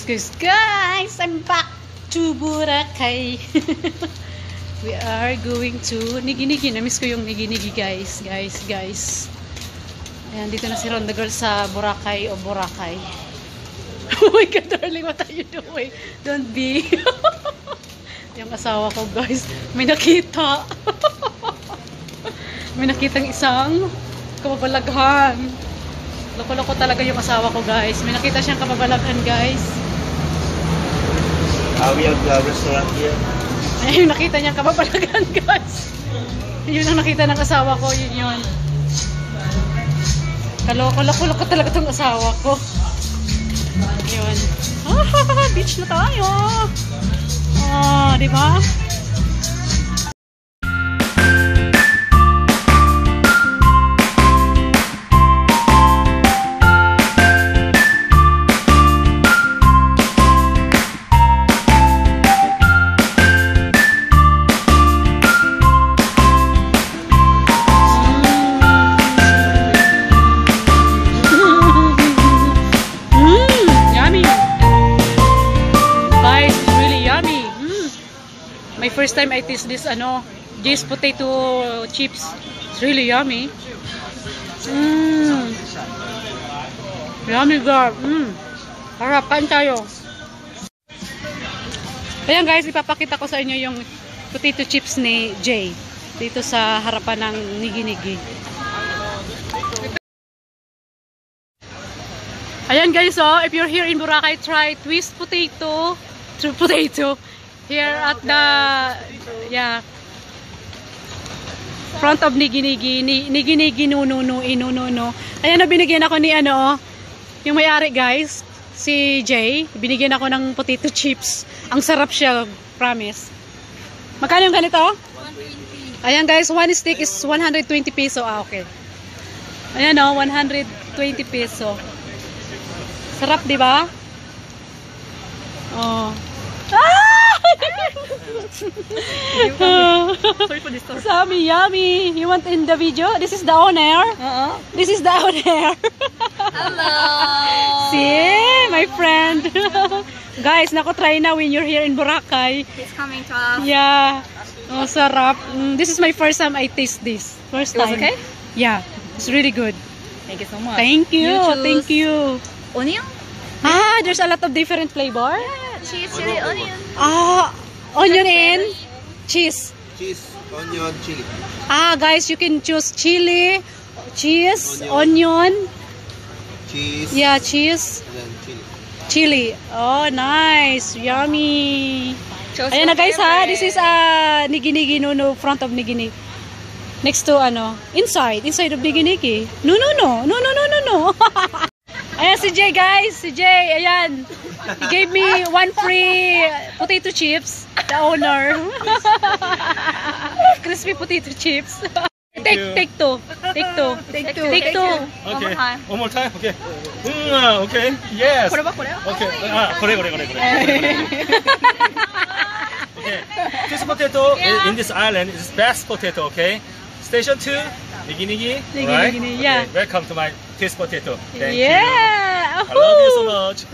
Guys, I'm back to Boracay. We are going to Nigi-Nigi. Namiss ko yung Nigi-Nigi, guys. Ayan, dito na si Ronda Girl sa Boracay o Boracay. Oh my God, darling, what are you doing? Don't be. Yung asawa ko, guys, may nakita. May nakitang isang kababalaghan. Loko-loko talaga yung asawa ko, guys. May nakita siyang kababalaghan, guys. We have the restaurant here. Ayun, nakita niyang kababalaghan, guys. Yun ang nakita ng asawa ko, yun. Kaloko-loko talaga tong asawa ko. Yun. Beach na tayo. Di ba? My first time I taste this Jay's potato chips. It's really yummy. Yummy, girl. Harap, kain tayo. Ayan, guys, ipapakita ko sa inyo yung potato chips ni Jay dito sa harapan ng Nigi-Nigi. Ayan, guys, if you're here in Boracay, try twist potato here at the front of Nigi-Nigi. Nigi-Nigi no. Ayan na, binigyan ako ni yung may-ari, guys, si Jay. Binigyan ako ng potato chips. Ang sarap siya, promise. Magkano yung ganito? 120. Ayan, guys, one stick is 120 peso. Okay. Ayan 120 peso. Sarap, di ba? Sorry for this story. Sabi, yummy. You want in the video? This is the owner. This is the owner. Hello. See, my friend. Guys, nako, try na when you're here in Boracay. He's coming to us. Yeah. Oh, sarap. This is my first time I taste this. First time. It was okay? Yeah. It's really good. Thank you so much. Thank you. choose Thank you. Onion? There's a lot of different flavor. Yeah, cheese, chili, onion. Onion and cheese. Cheese, onion, chili. Guys, you can choose chili, cheese, onion. Cheese. Yeah, cheese. And then chili. Chili. Oh, nice. Yummy. Choose Ayan na, guys, whatever. This is Nigi-Nigi no, front of Nigi-Nigi. Next to inside of Nigi-Nigi. No. Ayan si Jay, guys. Si Jay, ayan. He gave me one free potato chips. The owner. Crispy potato chips. Take two. Take two. One more time. One more time? Okay. Okay. Yes. Kore. Okay. Kore. Okay. This potato in this island is best potato, okay? Station 2, Nigi-Nigi. Right? Nigi-Nigi, yeah. Okay. Welcome to my taste potato. Thank you. Yeah. I love you so much.